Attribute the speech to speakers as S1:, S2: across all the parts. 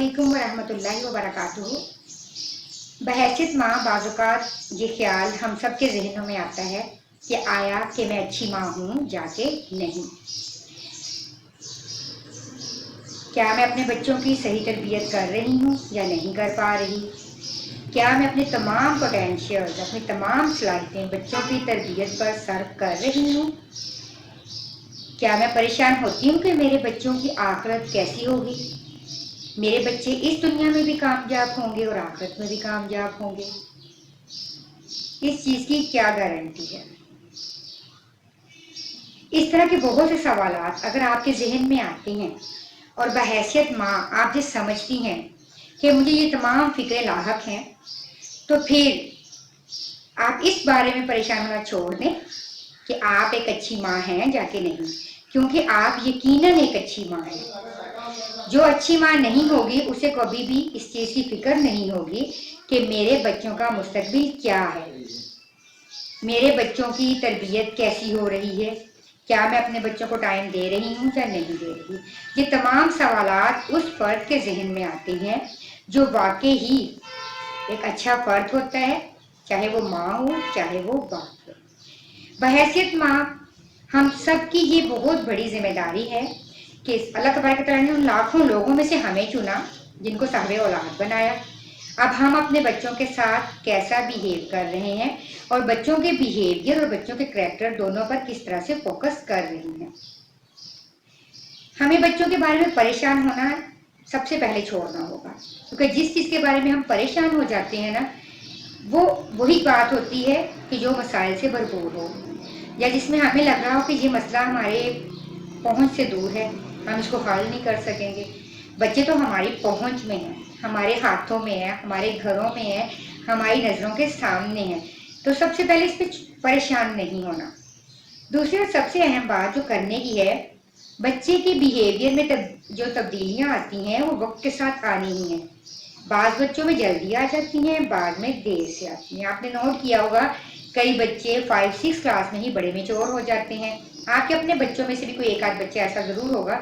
S1: अस्सलामुअलैकुम वरहमतुल्लाहि वबरकातुहू। बहैसियत माँ बाज़-औक़ात ये ख्याल हम सब के जहनों में आता है कि आया कि मैं अच्छी माँ हूँ जाके नहीं। क्या मैं अपने बच्चों की सही तरबियत कर रही हूँ या नहीं कर पा रही? क्या मैं अपने तमाम पोटेंशियल्स, अपनी तमाम सलाहियतें बच्चों की तरबियत पर सर्व कर रही हूँ? क्या मैं परेशान होती हूँ कि मेरे बच्चों की आखिरत कैसी होगी? मेरे बच्चे इस दुनिया में भी कामयाब होंगे और आखिरत में भी कामयाब होंगे? इस चीज़ की क्या गारंटी है? इस तरह के बहुत से सवालात अगर आपके जहन में आते हैं और बहैसियत माँ आप जिस समझती हैं कि मुझे ये तमाम फिक्रे लाहक हैं, तो फिर आप इस बारे में परेशान होना छोड़ दें कि आप एक अच्छी माँ हैं जाके नहीं, क्योंकि आप यकीनन एक अच्छी माँ हैं। जो अच्छी माँ नहीं होगी उसे कभी भी इस चीज़ की फिक्र नहीं होगी कि मेरे बच्चों का मुस्तकबिल क्या है, मेरे बच्चों की तरबियत कैसी हो रही है, क्या मैं अपने बच्चों को टाइम दे रही हूँ या नहीं दे रही। ये तमाम सवालात उस फर्द के जहन में आते हैं जो वाकई ही एक अच्छा फर्द होता है, चाहे वो माँ हो चाहे वो बाप हो। बहैसियत माँ हम सब की ये बहुत बड़ी जिम्मेदारी है कि अल्लाह तबारक व तआला ने उन लाखों लोगों में से हमें चुना जिनको साहिब औलाद बनाया। अब हम अपने बच्चों के साथ कैसा बिहेव कर रहे हैं और बच्चों के बिहेवियर और बच्चों के करैक्टर दोनों पर किस तरह से फोकस कर रहे हैं। हमें बच्चों के बारे में परेशान होना सबसे पहले छोड़ना होगा, क्योंकि जिस चीज़ के बारे में हम परेशान हो जाते हैं ना, वो वही बात होती है कि जो मसाइल से भरपूर हो या जिसमें हमें लग रहा हो कि ये मसला हमारे पहुंच से दूर है, हम इसको हल नहीं कर सकेंगे। बच्चे तो हमारी पहुंच में हैं, हमारे हाथों में है, हमारे घरों में है, हमारी नज़रों के सामने है, तो सबसे पहले इस पर परेशान नहीं होना। दूसरी और सबसे अहम बात जो करने की है, बच्चे के बिहेवियर में जो तब्दीलियाँ आती हैं वो वक्त के साथ आनी ही हैं। बाज़ बच्चों में जल्दी आ जाती हैं, बाद में देर से आती हैं। आपने नोट किया होगा कई बच्चे 5-6 क्लास में ही बड़े मेच्योर हो जाते हैं। आपके अपने बच्चों में से भी कोई एक आध बच्चा ऐसा ज़रूर होगा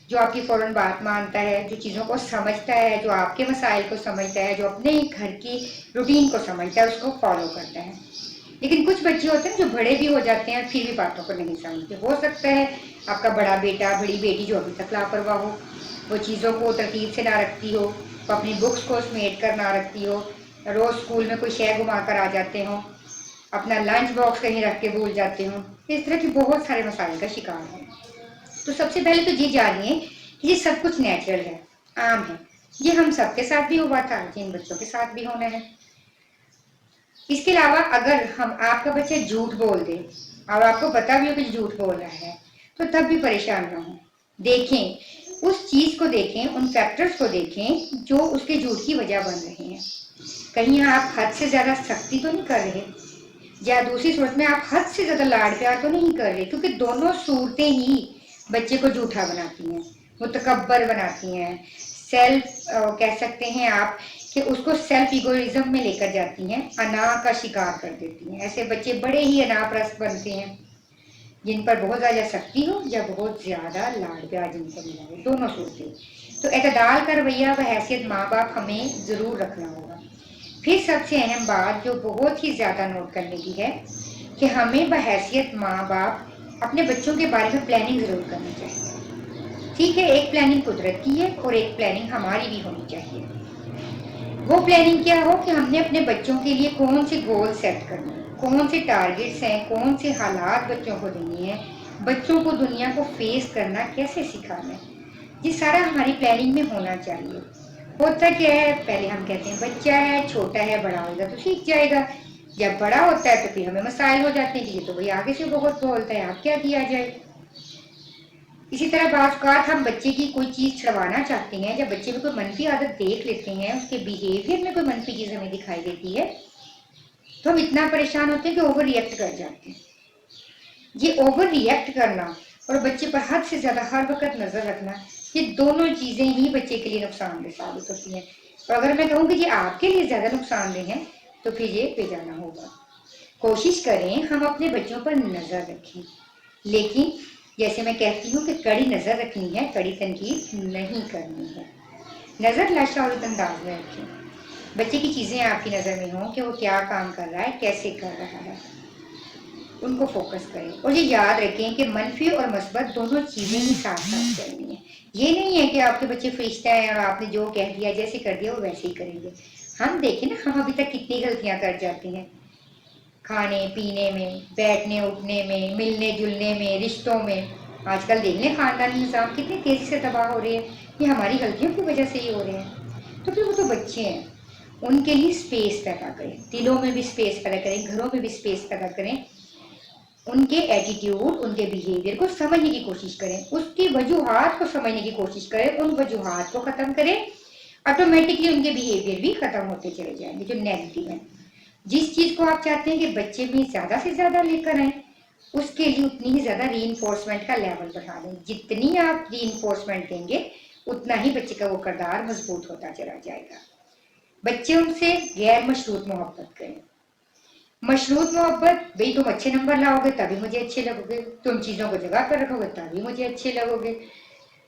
S1: जो आपकी फ़ौरन बात मानता है, जो चीज़ों को समझता है, जो आपके मसाइल को समझता है, जो अपने घर की रूटीन को समझता है, उसको फॉलो करता है। लेकिन कुछ बच्चे होते हैं जो बड़े भी हो जाते हैं फिर भी बातों को नहीं समझते। हो सकता है आपका बड़ा बेटा बड़ी बेटी जो अभी तक लापरवाह हो, वो चीज़ों को तरतीब से ना रखती हो, वो अपनी बुक्स को समेट कर ना रखती हो, रोज़ स्कूल में कोई शय घुमा कर आ जाते हों, अपना लंच बॉक्स कहीं रख के भूल जाते हों। इस तरह के बहुत सारे मसाइल का शिकार है। तो सबसे पहले तो ये जानिए कि ये सब कुछ नेचुरल है, आम है। ये हम सबके साथ भी हुआ था, जिन बच्चों के साथ भी होना है। इसके अलावा अगर हम आपका बच्चा झूठ बोल दे और आपको पता भी हो कि झूठ बोल रहा है, तो तब भी परेशान ना हो। देखें, उस चीज़ को देखें, उन फैक्टर्स को देखें जो उसके झूठ की वजह बन रहे हैं। कहीं आप हद से ज़्यादा सख्ती तो नहीं कर रहे, या दूसरी सूरत में आप हद से ज़्यादा लाड प्यार तो नहीं कर रहे, क्योंकि दोनों सूरतें ही बच्चे को झूठा बनाती हैं, मुतकब्बर बनाती हैं, सेल्फ कह सकते हैं आप कि उसको सेल्फ इगोइज्म में लेकर जाती हैं, अना का शिकार कर देती हैं। ऐसे बच्चे बड़े ही अनाप्रस्त बनते हैं जिन पर बहुत ज़्यादा सख्ती हो या बहुत ज़्यादा लाड प्यार जिनको मिला हो, दोनों सूरतें। तो एतदाल का रवैया व हैसियत माँ बाप हमें ज़रूर रखना होगा। फिर सबसे अहम बात जो बहुत ही ज़्यादा नोट करने की है कि हमें बहैसियत माँ बाप अपने बच्चों के बारे में प्लानिंग ज़रूर करनी चाहिए। ठीक है, एक प्लानिंग कुदरत की है और एक प्लानिंग हमारी भी होनी चाहिए। वो प्लानिंग क्या हो कि हमने अपने बच्चों के लिए कौन से गोल सेट करने हैं, कौन से टारगेट्स हैं, कौन से हालात बच्चों को देने हैं, बच्चों को दुनिया को फेस करना कैसे सिखाना है, ये सारा हमारी प्लानिंग में होना चाहिए। होता क्या है, पहले हम कहते हैं बच्चा है, छोटा है, बड़ा होगा तो सीख जाएगा। जब बड़ा होता है तो फिर हमें मसाइल हो जाते हैं कि ये तो भाई आगे से बहुत बोलता है, आप क्या किया जाए। इसी तरह बाज़ हम बच्चे की कोई चीज़ छुड़वाना चाहते हैं, जब बच्चे में कोई मनफी आदत देख लेते हैं, उसके बिहेवियर में कोई मनफी चीज़ हमें दिखाई देती है, तो हम इतना परेशान होते हैं कि ओवर रिएक्ट कर जाते हैं। ये ओवर रिएक्ट करना और बच्चे पर हद से ज़्यादा हर वक्त नज़र रखना, ये दोनों चीज़ें ही बच्चे के लिए नुकसानदेह साबित होती हैं। और अगर मैं कहूँ कि ये आपके लिए ज़्यादा नुकसानदेह हैं तो फिर ये बेजाना होगा। कोशिश करें हम अपने बच्चों पर नज़र रखें, लेकिन जैसे मैं कहती हूँ कि कड़ी नज़र रखनी है, कड़ी तनकीद नहीं करनी है। नज़र लाशौरत अंदाज में रखें। बच्चे की चीज़ें आपकी नज़र में हों कि वो क्या काम कर रहा है, कैसे कर रहा है, उनको फोकस करें। और ये याद रखें कि मनफी और मस्बत दोनों चीज़ें ही साथ साथ चलनी है। ये नहीं है कि आपके बच्चे फरिश्ता हैं और आपने जो कह दिया, जैसे कर दिया वो वैसे ही करेंगे। हम देखें ना, हम अभी तक कितनी गलतियां कर जाते हैं, खाने पीने में, बैठने उठने में, मिलने जुलने में, रिश्तों में। आजकल देख लें खानदानी निज़ाम कितनी तेज़ी से तबाह हो रहे हैं, ये हमारी गलतियों की वजह से ही हो रहे हैं। तो फिर वो तो बच्चे हैं, उनके लिए स्पेस पैदा करें, दिलों में भी स्पेस पैदा करें, घरों में भी स्पेस पैदा करें। उनके एटीट्यूड, उनके बिहेवियर को समझने की कोशिश करें, उसकी वजूहात को समझने की कोशिश करें, उन वजूहात को ख़त्म करें। ऑटोमेटिकली उनके बिहेवियर भी ख़त्म होते चले जाएंगे जो नेगेटिव है। जिस चीज़ को आप चाहते हैं कि बच्चे में ज़्यादा से ज़्यादा लेकर आए, उसके लिए उतनी ही ज़्यादा रीइंफोर्समेंट का लेवल बढ़ा दें। जितनी आप रीइंफोर्समेंट देंगे, उतना ही बच्चे का वो किरदार मजबूत होता चला जाएगा। बच्चे उनसे गैर मशरूत मोहब्बत करें। मशरूत मोहब्बत, भाई तुम अच्छे नंबर लाओगे तभी मुझे अच्छे लगोगे, तुम चीज़ों को जगह पर रखोगे तभी मुझे अच्छे लगोगे,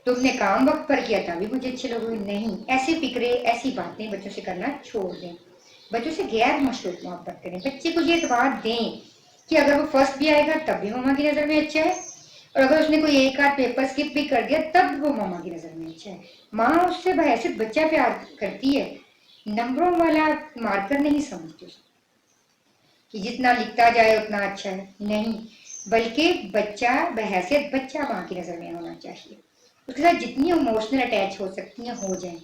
S1: तुमने काम वक्त पर किया तभी मुझे अच्छे लगोगे। नहीं, ऐसे फिक्रे, ऐसी बातें बच्चों से करना छोड़ दें। बच्चों से गैर मशरूत मोहब्बत करें। बच्चे को ये एतबार दें कि अगर वो फर्स्ट भी आएगा तब भी मम्मा की नज़र में अच्छा है, और अगर उसने कोई एक आध पेपर स्किप भी कर दिया तब वो मम्मा की नज़र में अच्छा है। माँ उससे बहैसियत बच्चा प्यार करती है, नंबरों वाला मार्कर नहीं समझती उसको कि जितना लिखता जाए उतना अच्छा है, नहीं, बल्कि बच्चा बहैसियत बच्चा माँ की नज़र में होना चाहिए। उसके साथ जितनी इमोशनल अटैच हो सकती हैं हो जाएं।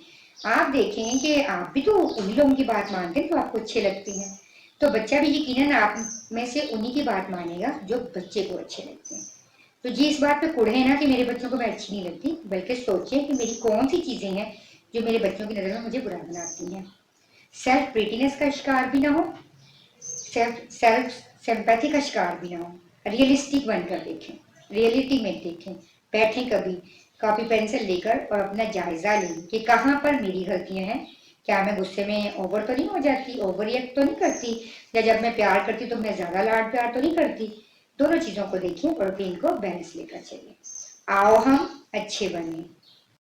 S1: आप देखें कि आप भी तो उन्हीं लोगों की बात मानते हैं तो आपको अच्छे लगते हैं, तो बच्चा भी यकीनन आप में से उन्हीं की बात मानेगा जो बच्चे को अच्छे लगते हैं। तो जी इस बात पे कुढ़े ना कि मेरे बच्चों को मैं अच्छी नहीं लगती, बल्कि सोचें कि मेरी कौन सी चीज़ें हैं जो मेरे बच्चों की नज़र में मुझे बुरा बनाती हैं। सेल्फ प्रीटीनेस का शिकार भी ना हो, सेल्फ सिंपैथी का शिकार भी ना हो, रियलिस्टिक बनकर देखें, रियलिटी में देखें। बैठें कभी कॉपी पेंसिल लेकर और अपना जायजा लें कि कहाँ पर मेरी गलतियां हैं। क्या मैं गुस्से में ओवर तो नहीं हो जाती, ओवर रिएक्ट तो नहीं करती, या जब मैं प्यार करती तो मैं ज़्यादा लाड प्यार तो नहीं करती। दोनों चीज़ों को देखें और फिर इनको बैलेंस लेकर चलिए। आओ हम अच्छे बने।